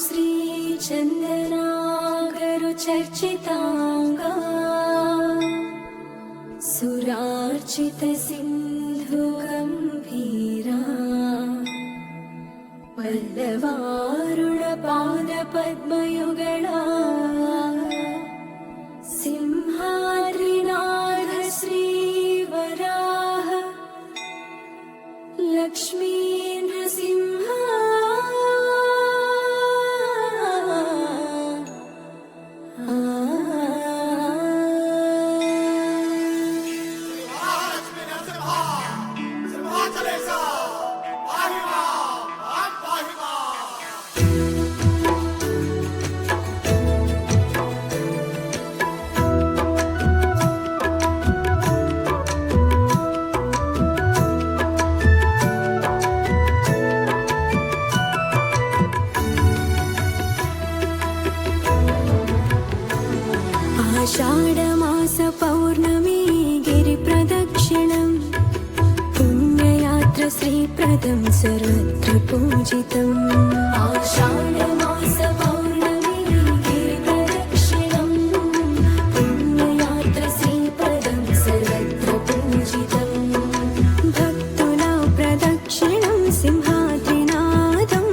श्रीचन्दनागरु चर्चिताङ्गा सुरार्चित सिन्धु गम्भीरा पल्लवारुण पाद पद्मयुगला सिंहाद्रिनाथ श्रीवराह लक्ष्मी नृसिंह आषाढमास पौर्णमी गिरिप्रदक्षिणम् पुण्ययात्र श्रीप्रदं सर्वत्र पूजितम् आषाढमास पौर्णमी गिरिप्रदक्षिणम् पुण्ययात्र श्रीप्रदं सर्वत्र पूजितम् भक्तुना प्रदक्षिणं सिंहाद्रिनाथं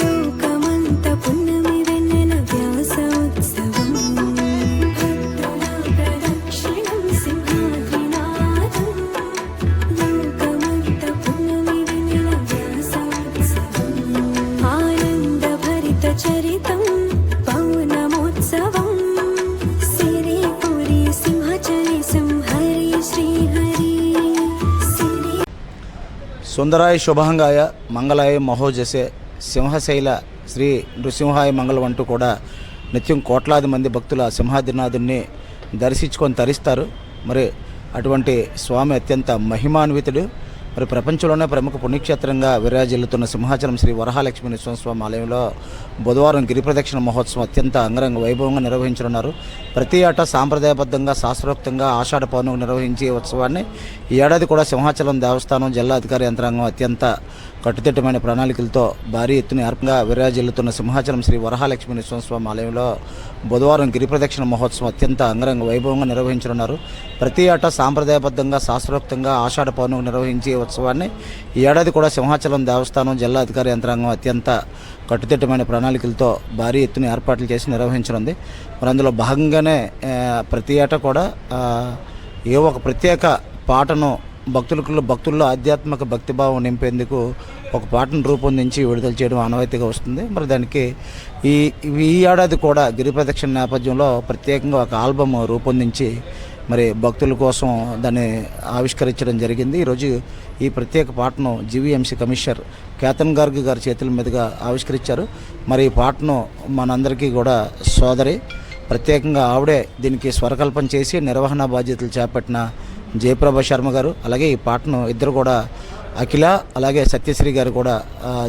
लोकमन्त पुण्यमि वेन्नेल व्यास उत्सवम् చరితం పౌర్ణమోత్సవం సిరిపురి సింహచరిసం హరి శ్రీహరి సుందరాయ శుభంగాయ మంగళాయ మహోజసే సింహశైల శ్రీ నృసింహాయ మంగళం అంటూ కూడా నిత్యం కోట్లాది మంది భక్తుల సింహాద్రినాథుడిని దర్శించుకొని తరిస్తారు. మరి అటువంటి స్వామి అత్యంత మహిమాన్వితుడు. మరి ప్రపంచంలోనే ప్రముఖ పుణ్యక్షేత్రంగా విరాజిల్లుతున్న సింహాచలం శ్రీ వరహాలక్ష్మీ నృసింహస్వామి ఆలయంలో బుధవారం గిరి ప్రదక్షిణ మహోత్సవం అత్యంత అంగరంగ వైభవంగా నిర్వహించనున్నారు. ప్రతి ఏటా సాంప్రదాయబద్ధంగా శాస్త్రోక్తంగా ఆషాఢ పౌర్ణమి నిర్వహించే ఉత్సవాన్ని ఈ ఏడాది కూడా సింహాచలం దేవస్థానం జిల్లా అధికార యంత్రాంగం అత్యంత కట్టుదిట్టమైన ప్రణాళికలతో భారీ ఎత్తున ఏర్పంగా విరాజిల్లుతున్న సింహాచలం శ్రీ వరహాలక్ష్మీ నృసింహస్వామి ఆలయంలో బుధవారం గిరి ప్రదక్షిణ మహోత్సవం అత్యంత అంగరంగ వైభవంగా నిర్వహించనున్నారు. ప్రతి ఏటా సాంప్రదాయబద్ధంగా శాస్త్రోక్తంగా ఆషాఢ పౌర్ణమి నిర్వహించే ఉత్సవాన్ని ఈ ఏడాది కూడా సింహాచలం దేవస్థానం జిల్లా అధికార యంత్రాంగం అత్యంత కట్టుదిట్టమైన ప్రణాళికలతో భారీ ఎత్తున ఏర్పాట్లు చేసి నిర్వహించనుంది. మరి అందులో భాగంగానే ప్రతి ఏటా కూడా ఏ ఒక ప్రత్యేక పాటను భక్తుల్లో ఆధ్యాత్మిక భక్తిభావం నింపేందుకు ఒక పాటను రూపొందించి విడుదల చేయడం ఆనవాయితీగా వస్తుంది. మరి దానికి ఈ ఏడాది కూడా గిరి ప్రదక్షిణ నేపథ్యంలో ప్రత్యేకంగా ఒక ఆల్బమ్ రూపొందించి మరి భక్తుల కోసం దాన్ని ఆవిష్కరించడం జరిగింది. ఈరోజు ఈ ప్రత్యేక పాటను జీవీఎంసీ కమిషనర్ కేతన్ గార్గ్ గారి చేతుల మీదుగా ఆవిష్కరించారు. మరి ఈ పాటను మనందరికీ కూడా సోదరి ప్రత్యేకంగా ఆవిడే దీనికి స్వరకల్పన చేసి నిర్వహణ బాధ్యతలు చేపట్టిన జయప్రభ శర్మ గారు, అలాగే ఈ పాటను ఇద్దరు కూడా అఖిల అలాగే సత్యశ్రీ గారు కూడా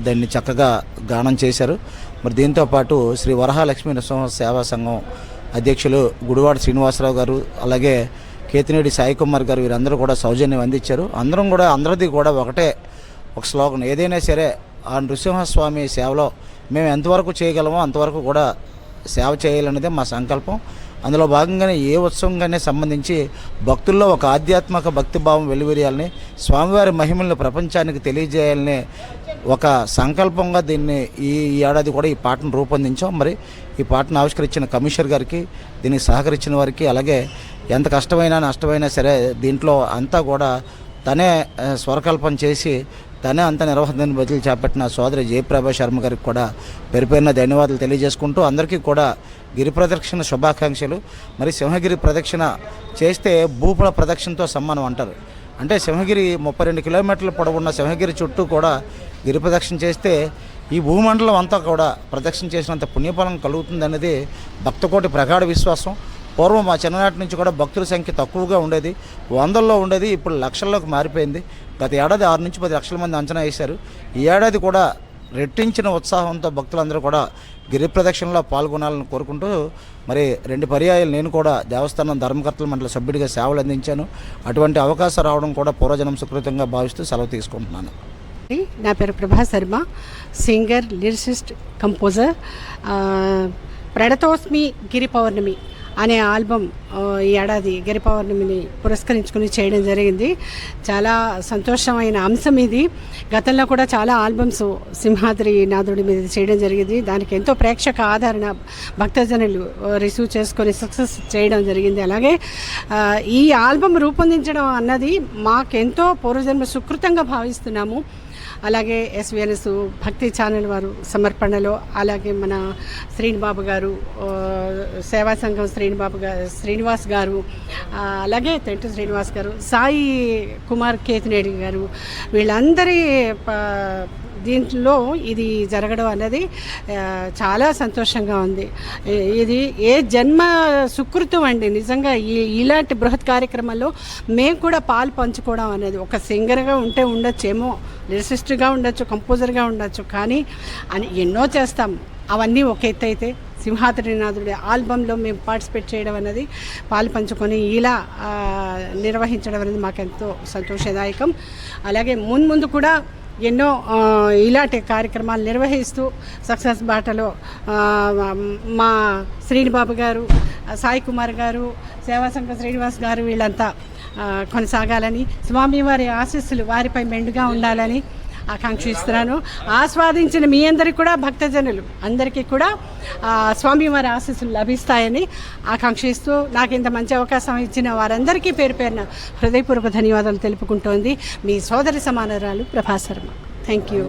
దాన్ని చక్కగా గానం చేశారు. మరి దీంతోపాటు శ్రీ వరహాలక్ష్మీ నృసింహ సేవా సంఘం అధ్యక్షులు గుడివాడ శ్రీనివాసరావు గారు, అలాగే కేతినేడి సాయి కుమార్ గారు వీరందరూ కూడా సౌజన్యం అందించారు. అందరిది కూడా ఒకటే ఒక స్లోగన్, ఏదైనా సరే ఆ నృసింహస్వామి సేవలో మేము ఎంతవరకు చేయగలమో అంతవరకు కూడా సేవ చేయాలనేదే మా సంకల్పం. అందులో భాగంగానే ఏ ఉత్సవంగానే సంబంధించి భక్తుల్లో ఒక ఆధ్యాత్మిక భక్తిభావం వెలువరియాలని, స్వామివారి మహిమలను ప్రపంచానికి తెలియజేయాలని ఒక సంకల్పంగా దీన్ని ఈ ఏడాది కూడా ఈ పాటను రూపొందించాం. మరి ఈ పాటను ఆవిష్కరించిన కమిషనర్ గారికి, దీనికి సహకరించిన వారికి, అలాగే ఎంత కష్టమైనా నష్టమైనా సరే దీంట్లో అంతా కూడా తనే స్వరకల్పన చేసి తనే అంత నిర్వహణ బదిలీ చేపట్టిన సోదరి జయప్రభ శర్మ గారికి కూడా పేరుపేరున ధన్యవాదాలు తెలియజేసుకుంటూ అందరికీ కూడా గిరి ప్రదక్షిణ శుభాకాంక్షలు. మరి సింహగిరి ప్రదక్షిణ చేస్తే భూపుల ప్రదక్షిణతో సమానం అంటారు. అంటే సింహగిరి 32 కిలోమీటర్ల పొడవున్న సింహగిరి చుట్టూ కూడా గిరి ప్రదక్షిణ చేస్తే ఈ భూమండలం అంతా కూడా ప్రదక్షిణ చేసినంత పుణ్యఫలం కలుగుతుందనేది భక్తకోటి ప్రగాఢ విశ్వాసం. పూర్వం మా చిన్ననాటి నుంచి కూడా భక్తుల సంఖ్య తక్కువగా ఉండేది, 100ల్లో ఉండేది, ఇప్పుడు లక్షల్లోకి మారిపోయింది. గత ఏడాది 6 నుంచి 10 లక్షల మంది అంచనా వేశారు. ఈ ఏడాది కూడా రెట్టించిన ఉత్సాహంతో భక్తులందరూ కూడా గిరి ప్రదక్షిణలో పాల్గొనాలని కోరుకుంటూ మరి 2 పర్యాయాలు నేను కూడా దేవస్థానం ధర్మకర్తల మండలి సభ్యుడిగా సేవలు అందించాను. అటువంటి అవకాశం రావడం కూడా పూర్వజనం సుకృతంగా భావిస్తూ సెలవు తీసుకుంటున్నాను. అండి. నా పేరు ప్రభా శర్మ, సింగర్, లిరిసిస్ట్, కంపోజర్. ప్రణతోస్మి గిరి పౌర్ణమి అనే ఆల్బమ్ ఈ ఏడాది గిరి పౌర్ణమిని పురస్కరించుకుని చేయడం జరిగింది. చాలా సంతోషమైన అంశం ఇది. గతంలో కూడా చాలా ఆల్బమ్స్ సింహాద్రి నాథుడి మీద చేయడం జరిగింది. దానికి ఎంతో ప్రేక్షక ఆదరణ భక్తజనులు రిసీవ్ చేసుకొని సక్సెస్ చేయడం జరిగింది. అలాగే ఈ ఆల్బమ్ రూపొందించడం అన్నది మాకెంతో పూర్వజన్మ సుకృతంగా భావిస్తున్నాము. అలాగే ఎస్విఎన్ఎస్ భక్తి ఛానల్ వారు సమర్పణలో, అలాగే మన శ్రీనిబాబు గారు, సేవా సంఘం శ్రీనివాస్ గారు, అలాగే తెంటు శ్రీనివాస్ గారు, సాయి కుమార్ కేతినేడి గారు, వీళ్ళందరి దీంట్లో ఇది జరగడం అన్నది చాలా సంతోషంగా ఉంది. ఇది ఏ జన్మ సుకృతం అండి. నిజంగా ఇలాంటి బృహత్ కార్యక్రమాల్లో మేము కూడా పాలు పంచుకోవడం అనేది, ఒక సింగర్గా ఉంటే ఉండొచ్చేమో, లిరిసిస్ట్గా ఉండొచ్చు, కంపోజర్గా ఉండొచ్చు, కానీ అని ఎన్నో చేస్తాం. అవన్నీ ఒక ఎత్తు అయితే సింహాద్రినాథుడి ఆల్బంలో మేము పార్టిసిపేట్ చేయడం అనేది, పాలు పంచుకొని ఇలా నిర్వహించడం అనేది మాకెంతో సంతోషదాయకం. అలాగే ముందు కూడా ఎన్నో ఇలాంటి కార్యక్రమాలు నిర్వహిస్తూ సక్సెస్ బాటలో మా శ్రీనిబాబు గారు, సాయి కుమార్ గారు, సేవాసంఘ శ్రీనివాస్ గారు వీళ్ళంతా కొనసాగాలని, స్వామివారి ఆశీస్సులు వారిపై మెండుగా ఉండాలని ఆకాంక్షిస్తున్నాను. ఆస్వాదించిన మీ అందరికీ కూడా, భక్తజనులు అందరికీ కూడా స్వామివారి ఆశీస్సులు లభిస్తాయని ఆకాంక్షిస్తూ, నాకు ఇంత మంచి అవకాశం ఇచ్చిన వారందరికీ పేరు పేరున హృదయపూర్వక ధన్యవాదాలు తెలుపుకుంటోంది మీ సోదరి సమానరాలు ప్రభా శర్మ. Thank you.